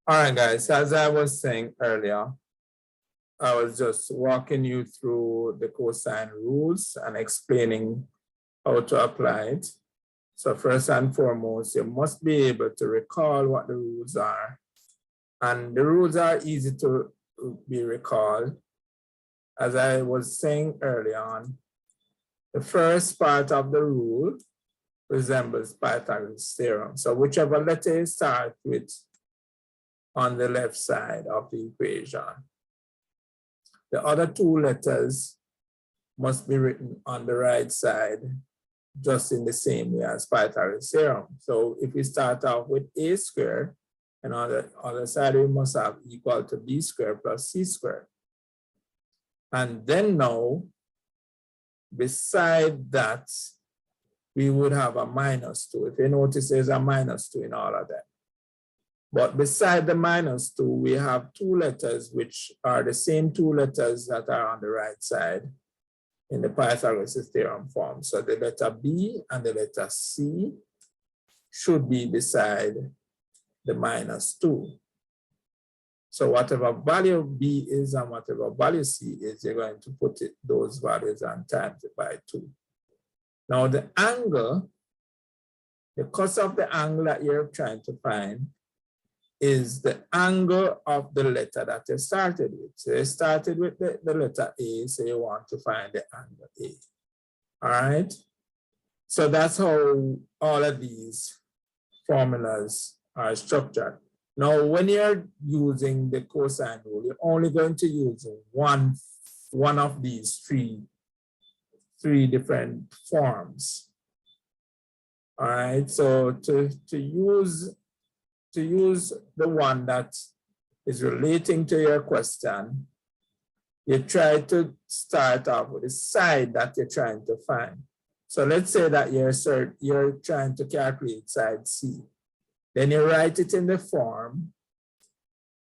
All right, guys, as I was saying earlier, I was just walking you through the cosine rules and explaining how to apply it. So first and foremost, you must be able to recall what the rules are. And the rules are easy to be recalled. As I was saying early on, the first part of the rule resembles Pythagoras' theorem. So whichever letter you start with on the left side of the equation, the other two letters must be written on the right side, just in the same way as Pythagoras' theorem. So if we start off with a squared, and on the other side, we must have equal to b squared plus c squared. And then now, beside that, we would have a minus 2. If you notice, there's a minus 2 in all of them. But beside the minus 2, we have two letters which are the same two letters that are on the right side in the Pythagoras theorem form. So the letter B and the letter C should be beside the minus 2. So whatever value B is and whatever value C is, you're going to put those values and times it by 2. Now the angle, the cos of the angle that you're trying to find is the angle of the letter that you started with. So you started with the letter A, so you want to find the angle A. All right? So that's how all of these formulas are structured. Now, when you're using the cosine rule, you're only going to use one of these three different forms. All right, so to use the one that is relating to your question, you try to start off with the side that you're trying to find. So let's say that you're trying to calculate side C. Then you write it in the form.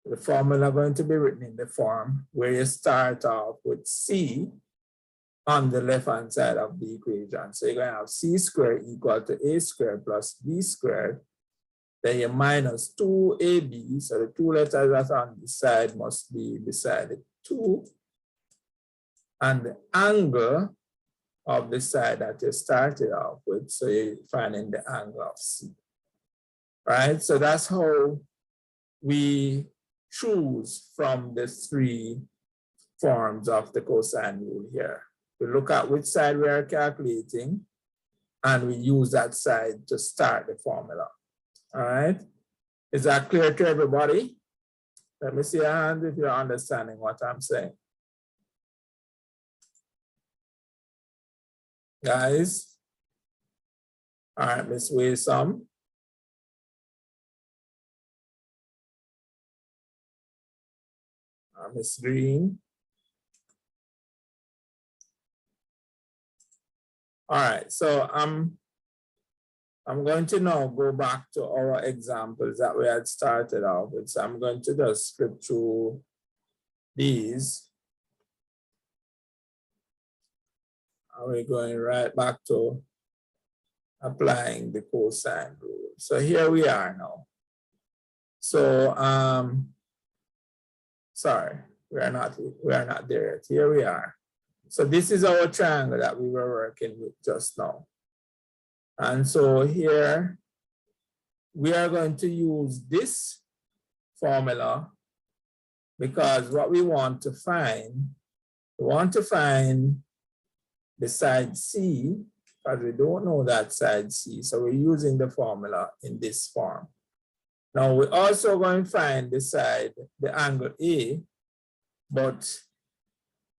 The formula going to be written in the form where you start off with C on the left-hand side of the equation. So you're going to have C squared equal to A squared plus B squared. Then you minus 2AB. So the two letters that are on the side must be beside the 2. And the angle of the side that you started off with. So you're finding the angle of C. Right? So that's how we choose from the three forms of the cosine rule here. We look at which side we are calculating, and we use that side to start the formula. All right? Is that clear to everybody? Let me see your hand if you're understanding what I'm saying. Guys? All right, Ms. Waysome. Ms. Green. All right, so I'm going to now go back to our examples that we had started off with. So I'm going to just flip through these. And we're going right back to applying the cosine rule. So here we are now. So sorry, we are not there yet. Here we are. So this is our triangle that we were working with just now. And so here we are going to use this formula because what we want to find the side C, because we don't know that side C. So we're using the formula in this form. Now we're also going to find the angle A, but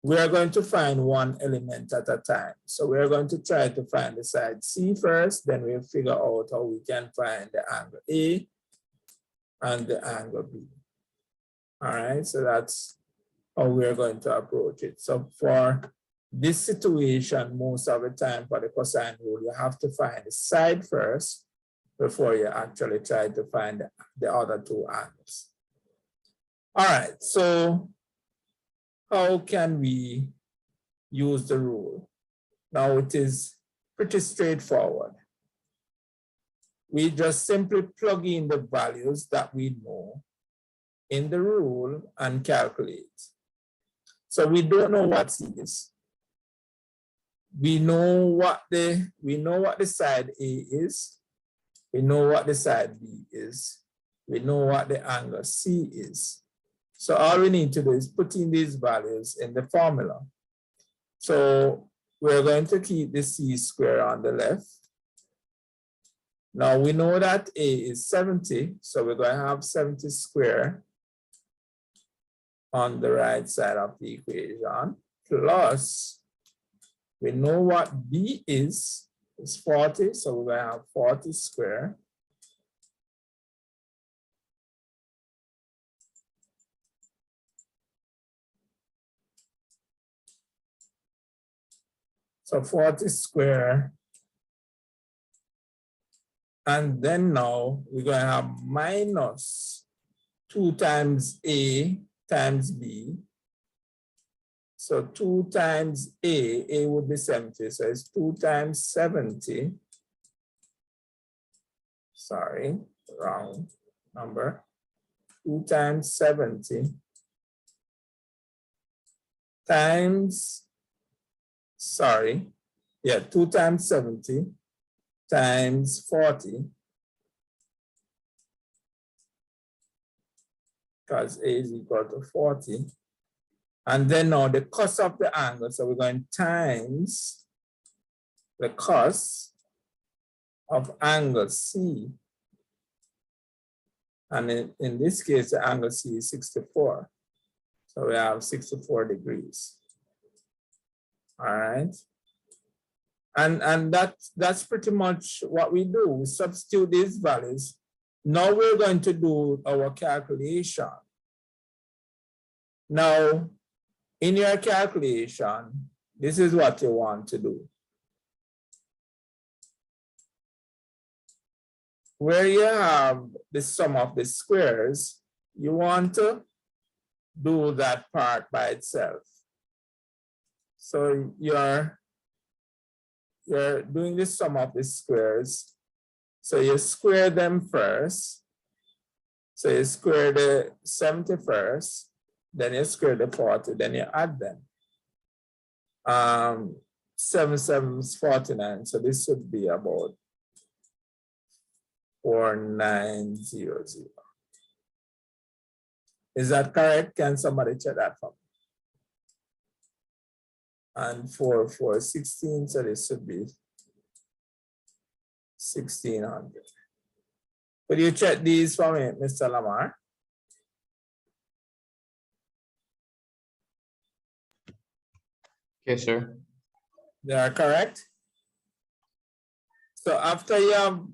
we are going to find one element at a time. So we're going to try to find the side C first, then we'll figure out how we can find the angle A and the angle B. All right, so that's how we're going to approach it. So for this situation, most of the time for the cosine rule, you have to find the side first before you actually try to find the other two angles. All right, so how can we use the rule? Now it is pretty straightforward. We just simply plug in the values that we know in the rule and calculate. So we don't know what C is. We know what the side A is. We know what the side B is. We know what the angle C is. So all we need to do is put in these values in the formula. So we're going to keep the C square on the left. Now we know that A is 70, so we're going to have 70 square on the right side of the equation, plus we know what B is 40, so we're going to have 40 square. So 40 square. And then now we're going to have minus 2 times A times B. So 2 times A would be 70. So it's 2 times 70. Sorry, wrong number. 2 times 70 times, 2 times 70 times 40, because A is equal to 40. And then now the cos of the angle, so we're going times the cos of angle C. And in this case, the angle C is 64. So we have 64 degrees. All right. And that's pretty much what we do. We substitute these values. Now we're going to do our calculation. Now, in your calculation, this is what you want to do. Where you have the sum of the squares, you want to do that part by itself. So you're doing the sum of the squares. So you square them first. So you square the 70 first, then you square the 40, then you add them. 7 7 is 49, so this should be about 4900. Is that correct? Can somebody check that for me? And 4 4 16, so this should be 1600. Could you check these for me, Mr. Lamar? Yes, sir. They are correct. So after you have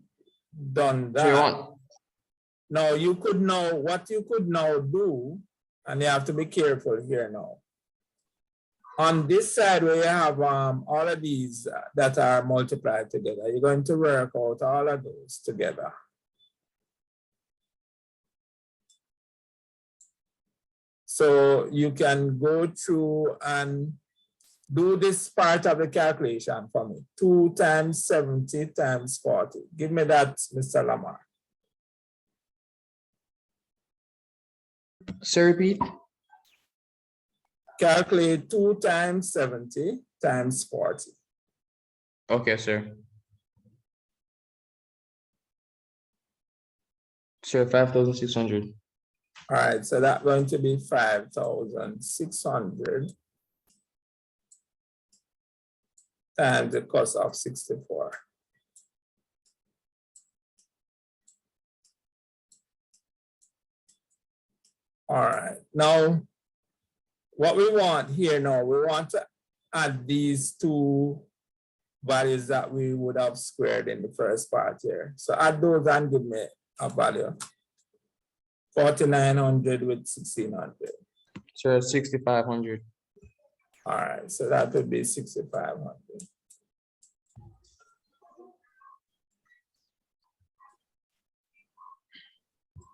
done that, now you could know what you could now do, and you have to be careful here now. On this side where you have all of these that are multiplied together, you're going to work out all of those together. So you can go through and do this part of the calculation for me. 2 times 70 times 40. Give me that, Mr. Lamar. Sir, repeat. Calculate 2 times 70 times 40. Okay, sir. Sir, 5,600. All right, so that's going to be 5,600 times the cost of 64. All right, now what we want here now, we want to add these two values that we would have squared in the first part here. So add those and give me a value. 4,900 with 1,600. Sir, 6,500. All right, so that would be 6,500.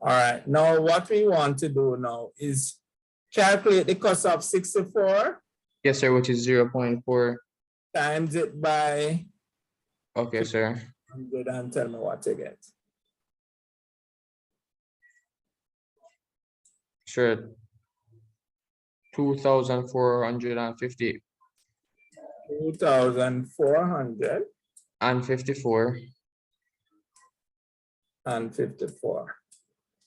All right, now what we want to do now is calculate the cost of 64. Yes, sir, which is 0.4. Times it by. Okay, sir. Go and tell me what to get. Sure. 2,450 2,454. and 54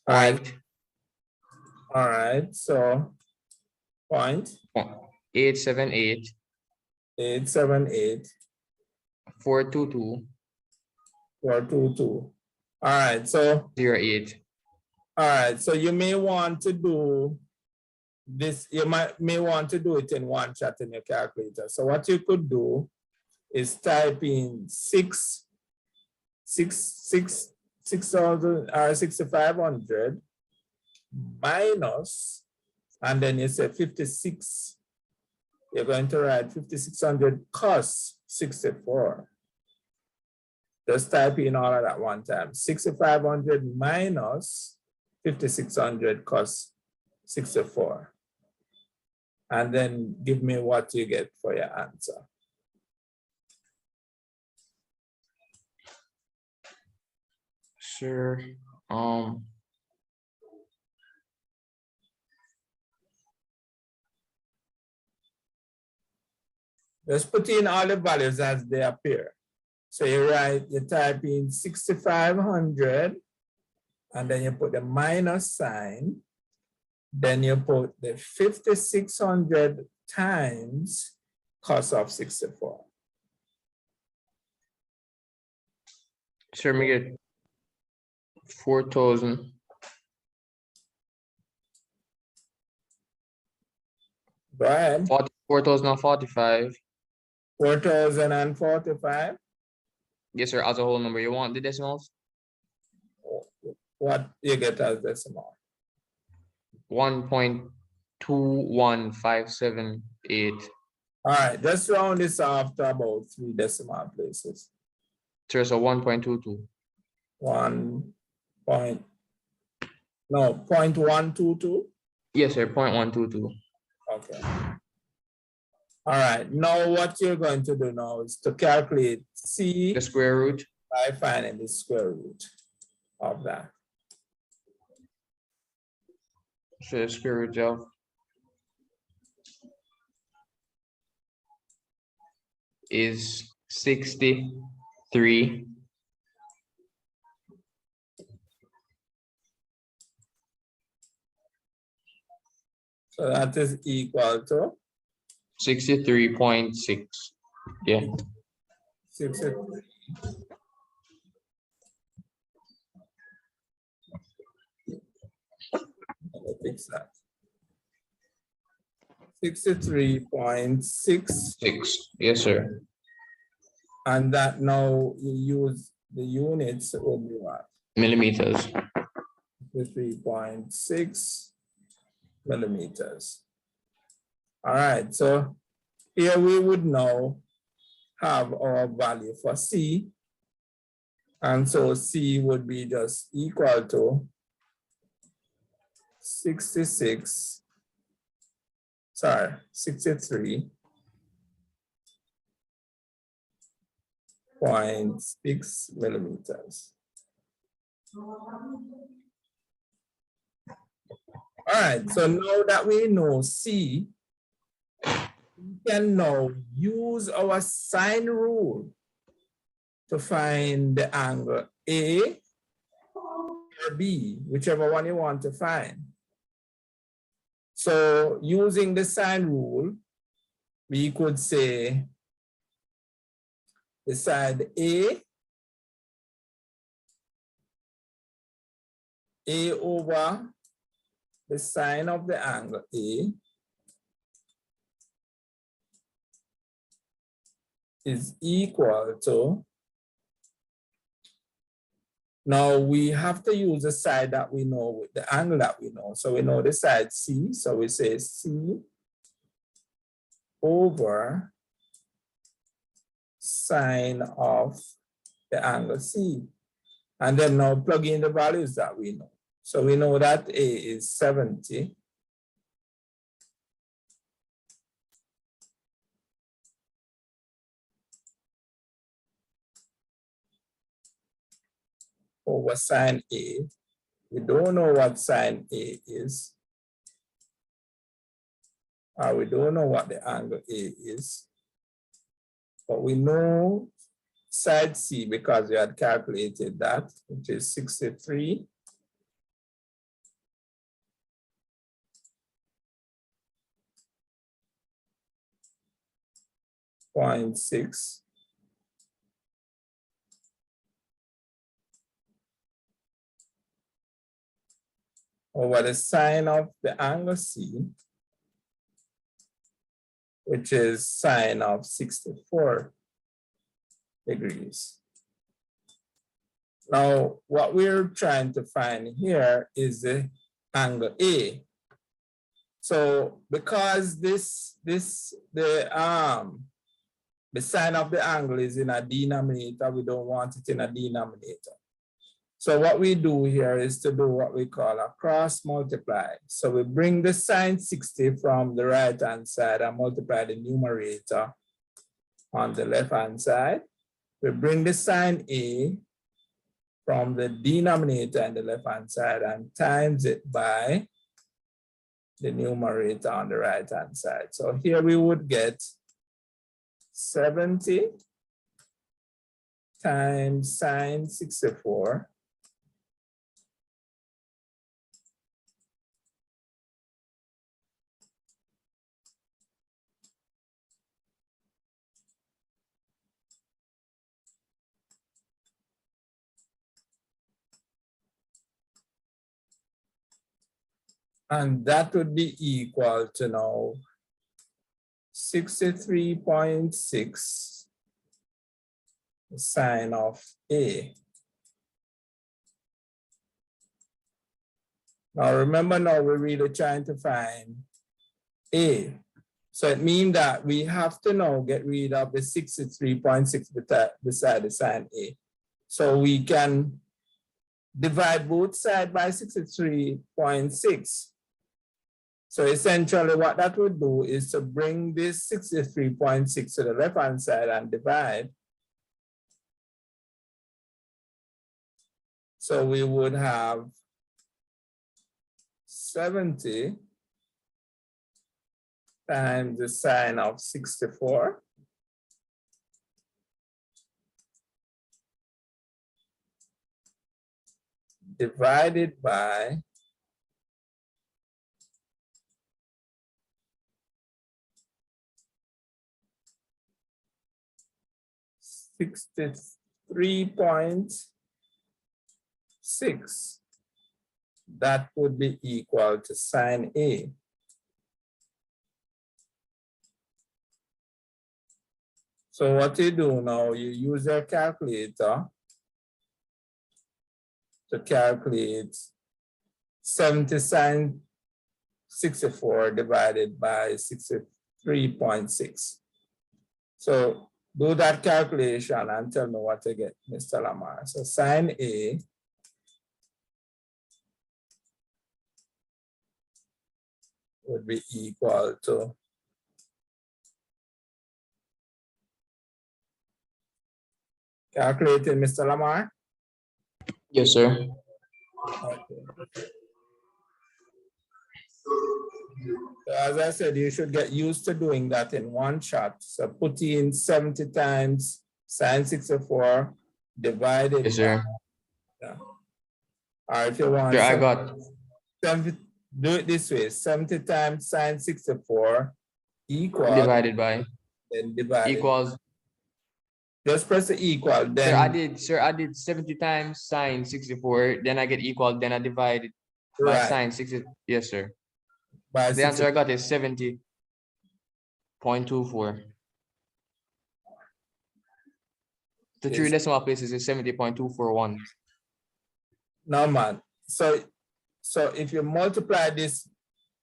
All right. point All right. So point 878 878 422 422. All right. So 08. all right. So you may want to do this. You may want to do it in one shot in your calculator. So what you could do is type in 6,000 or 6,500 minus, and then you say 56. You're going to write 5,600 cos 64. Just type in all of that one time. 6,500 minus 5,600 cos 64. And then give me what you get for your answer. Sure. Just put in all the values as they appear. So you type in 6,500, and then you put the minus sign. Then you put the 5,600 times cos of 64. Sure, me get 4,000. Go ahead. 4,045. 4,045. Yes, sir. As a whole number. You want the decimals? What you get as decimal? 1.21578. All right, just round this off to about 3 decimal places. Sure, so 1.22. 0.122. Yes, sir. 0.122. Okay. All right, now what you're going to do now is to calculate C The square root. by finding the square root of that. So the square root of is 63. So that is equal to 63.6. Yeah. 63. Let's fix that. 63.6. 6. Yes, sir. And that now you use the units will be what? Millimeters. 3.6 millimeters. All right, so here we would now have our value for C. And so C would be just equal to 63.6 millimeters. All right, so now that we know C, we can now use our sine rule to find the angle A or B, whichever one you want to find. So using the sine rule, we could say the side A over the sine of the angle A is equal to, now we have to use the side that we know with the angle that we know. So we know the side C, so we say C over sine of the angle C. And then now plug in the values that we know. So we know that A is 70. Over sine A. We don't know what sine A is. We don't know what the angle A is, but we know side C because we had calculated that, which is 63.6 over the sine of the angle C, which is sine of 64 degrees. Now, what we're trying to find here is the angle A. So because the sine of the angle is in a denominator, we don't want it in a denominator. So what we do here is to do what we call a cross multiply. So we bring the sine 60 from the right-hand side and multiply the numerator on the left-hand side. We bring the sine A from the denominator on the left-hand side and times it by the numerator on the right-hand side. So here we would get 70 times sine 64 and that would be equal to now 63.6 sine of A. Now remember, now we're really trying to find A. So it means that we have to now get rid of the 63.6 beside the sine A. So we can divide both sides by 63.6. So essentially what that would do is to bring this 63.6 to the left-hand side and divide. So we would have 70 times the sine of 64 divided by 63.6. That would be equal to sine A. So what you do now, you use your calculator to calculate 70 sine 64 divided by 63.6. So do that calculation and tell me what to get, Mr. Lamar. So sine A would be equal to calculating, Mr. Lamar? Yes, sir. Okay. So as I said, you should get used to doing that in one shot. So put in 70 times sine 64 divided Yes, sir. by, or if you want, Sir, I got 70, do it this way, 70 times sine 64 equal, divided by then divide equals. Just press the equal, then I did 70 times sine 64, then I get equal, then I divide it by right, sine 60. Yes, sir. by The answer I got is 70.24. The three decimal places is 70.241. No, man. So if you multiply this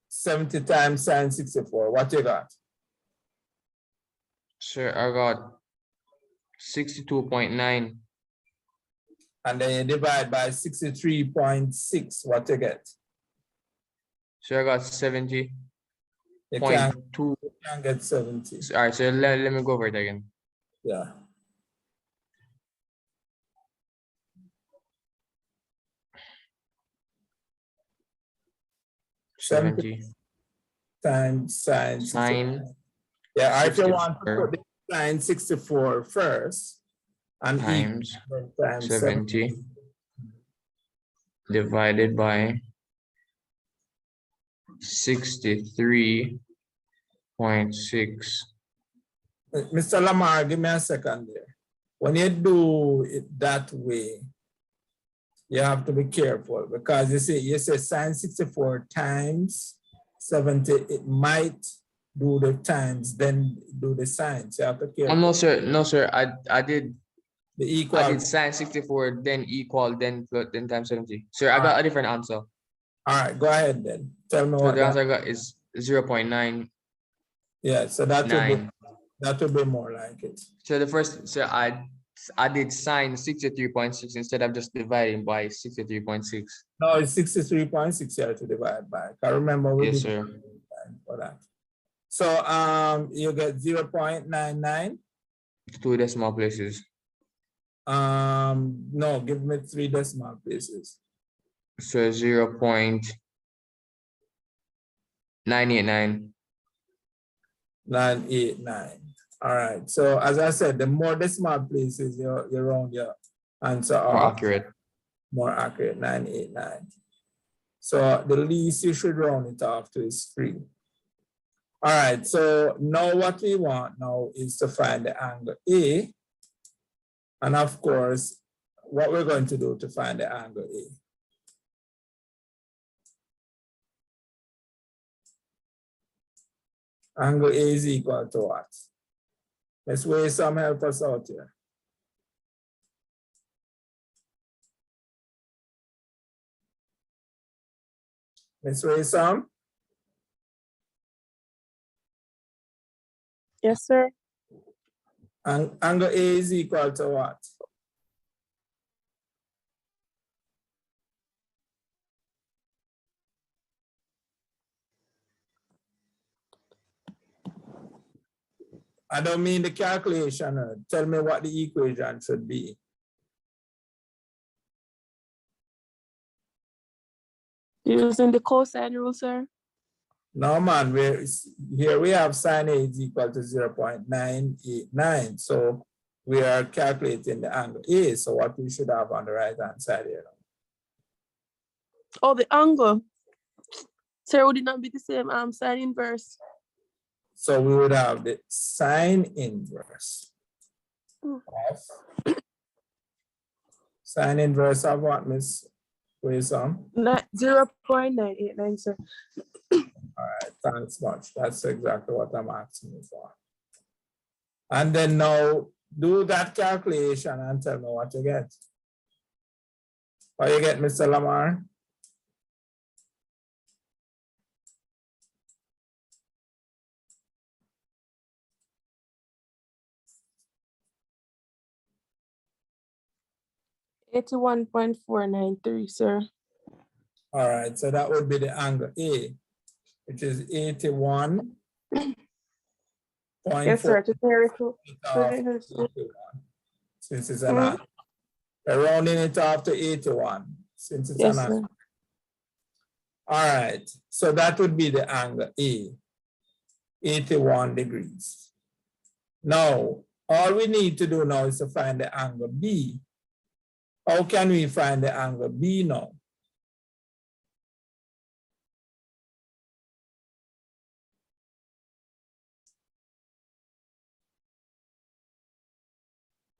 70 times sine 64, what you got? Sir, I got 62.9. And then you divide by 63.6, what you get? So I got 70.2. You can't get 70. All right, so let me go over it again. Yeah. Seventy times sine 64. Sine Yeah, if you want to 64 put the sine 64 first and times times 70 divided by 63.6. Mr. Lamar, give me a second there. When you do it that way, you have to be careful because you say sine 64 times 70, it might do the times, then do the sine. So you have to be careful. No, sir. No, sir. I did The I did sine 64, then equal, then times 70. Sir, I got a different answer. All right, go ahead then. Tell me So what the answer I got is 0.99. Yeah, so that would be more like it. So the first, so I did sine 63.6 instead of just dividing by 63.6. No, it's 63.6 here to divide by. I remember we Yes, did sir. for that. So you get 0.99. 2 decimal places. No, give me 3 decimal places. So 0.989. 989. All right. So as I said, the more decimal places you round your answer More off, accurate. more accurate, 989. So the least you should round it off to is 3. All right. So now what we want now is to find the angle A. And of course, what we're going to do to find the angle A. Angle A is equal to what? Let's weigh some, help us out here. Let's weigh some. Yes, sir. Angle A is equal to what? I don't mean the calculation. Tell me what the equation should be. Using the cosine rule, sir. No, man, here we have sine A is equal to 0.989. So we are calculating the angle A. So what we should have on the right-hand side here. Oh, the angle. Sir, would it not be the same sine inverse? So we would have the sine inverse of sine inverse of what, Miss Wilson? 0.989, sir. All right, thanks much. That's exactly what I'm asking you for. And then now do that calculation and tell me what you get. What you get, Mr. Lamar? $81.493, sir. All right, so that would be the angle A, which is 81. Yes, sir. Since it's an answer. We're rounding it off to 81, since it's an answer. All right, so that would be the angle A, 81 degrees. Now, all we need to do now is to find the angle B. How can we find the angle B now?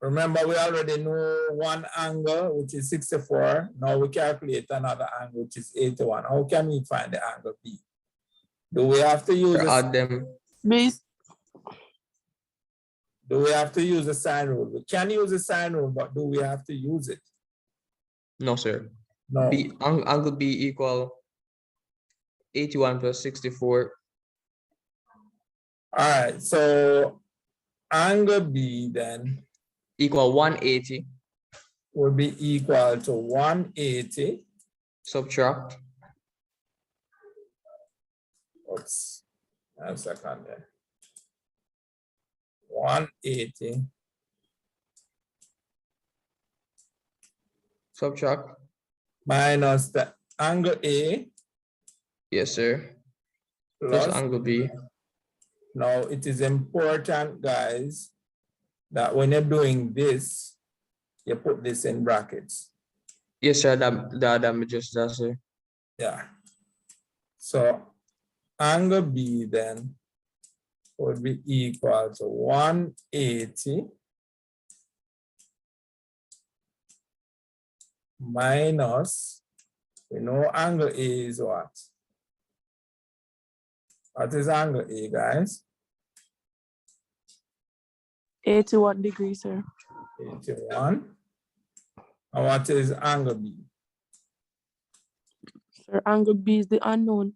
Remember, we already know one angle, which is 64. Now we calculate another angle, which is 81. How can we find the angle B? Do we have to use add them? Do we have to use the sine rule? We can use the sine rule, but do we have to use it? No, sir. No. Angle B equal 81 plus 64. All right, so angle B then equal 180. Will be equal to 180. Subtract. Oops, a second there. 180. Subtract. Minus the angle A. Yes, sir. plus plus. angle B. Now it is important, guys, that when you're doing this, you put this in brackets. Yes, sir. That damages that, sir. Yeah. So angle B then would be equal to 180 minus, we know angle A is what? What is angle A, guys? 81 degrees, sir. 81. And what is angle B? Sir, angle B is the unknown.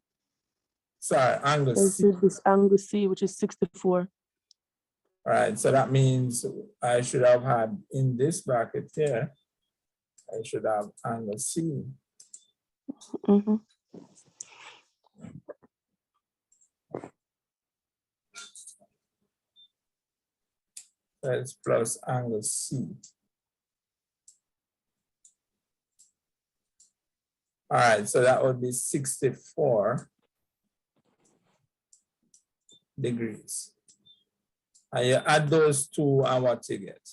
Sorry, angle This C. is this angle C, which is 64. All right, so that means I should have had in this bracket here, I should have angle C. Mm-hmm. That's plus angle C. All right, so that would be 64 degrees. And you add those two and what you get?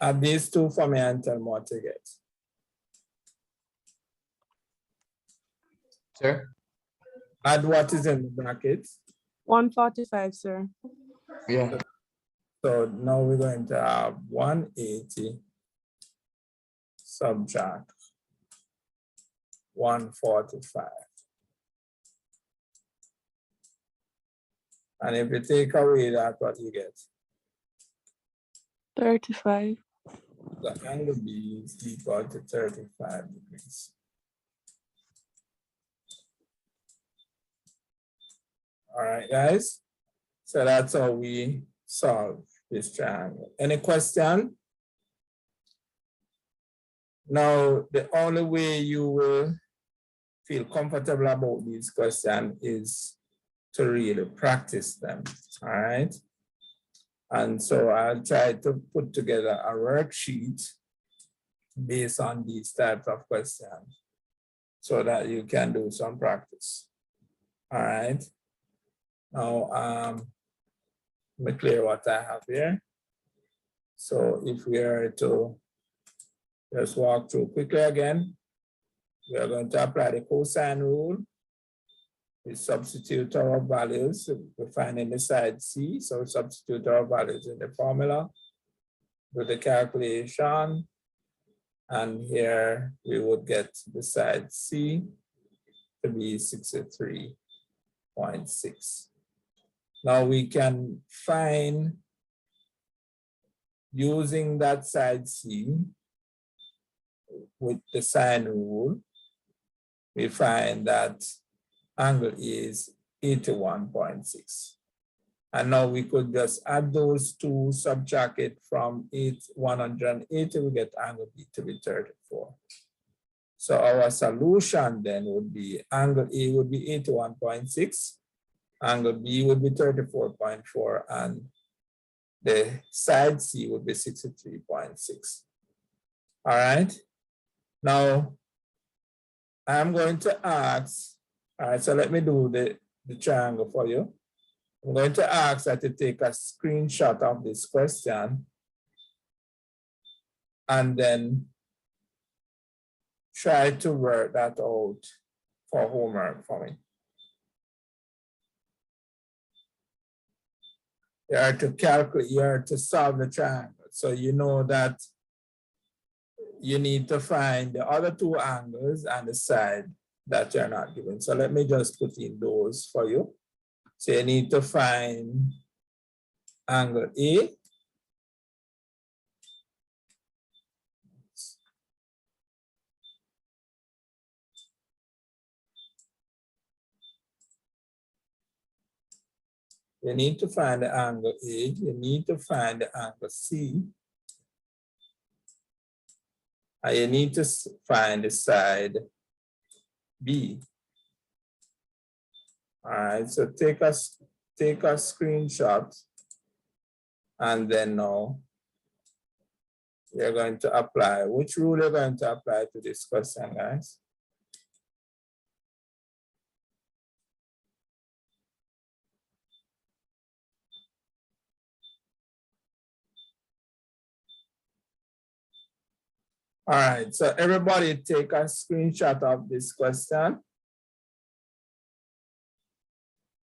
Add these two for me and tell me what you get. Sir? Add what is in the bracket. 145, sir. Yeah. So now we're going to have 180 subtract 145. And if you take away that, what you get? 35. The angle B is equal to 35 degrees. All right, guys. So that's how we solve this triangle. Any question? Now, the only way you will feel comfortable about these questions is to really practice them, all right? And so I'll try to put together a worksheet based on these types of questions so that you can do some practice, all right? Now, let me clear what I have here. So if we are to just walk through quickly again, we are going to apply the cosine rule. We substitute our values. We find in the side C, so we substitute our values in the formula, do the calculation, and here we would get the side C to be 63.6. Now we can find, using that side C with the sine rule, we find that angle is 81.6. And now we could just add those two, subtract it from 180, we get angle B to be 34. So our solution then would be angle A would be 81.6, angle B would be 34.4, and the side C would be 63.6. All right. Now, I'm going to ask, all right, so let me do the triangle for you. I'm going to ask that you take a screenshot of this question and then try to work that out for homework for me. You are to calculate, you are to solve the triangle. So you know that you need to find the other two angles and the side that you're not given. So let me just put in those for you. So you need to find angle A. You need to find the angle A. You need to find the angle C. And you need to find the side B. All right, so take a screenshot and then now you're going to apply. Which rule you're going to apply to this question, guys? All right, so everybody take a screenshot of this question.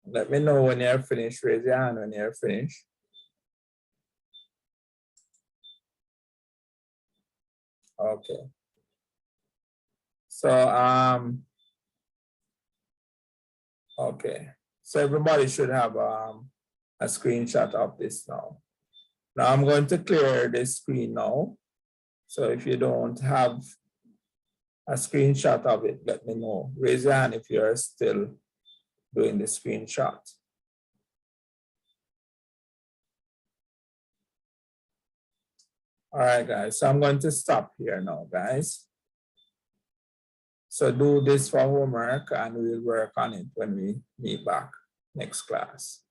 Let me know when you're finished. Raise your hand when you're finished. Okay. So, okay. So everybody should have a screenshot of this now. Now I'm going to clear this screen now. So if you don't have a screenshot of it, let me know. Raise your hand if you're still doing the screenshot. All right, guys, so I'm going to stop here now, guys. So do this for homework and we'll work on it when we meet back next class.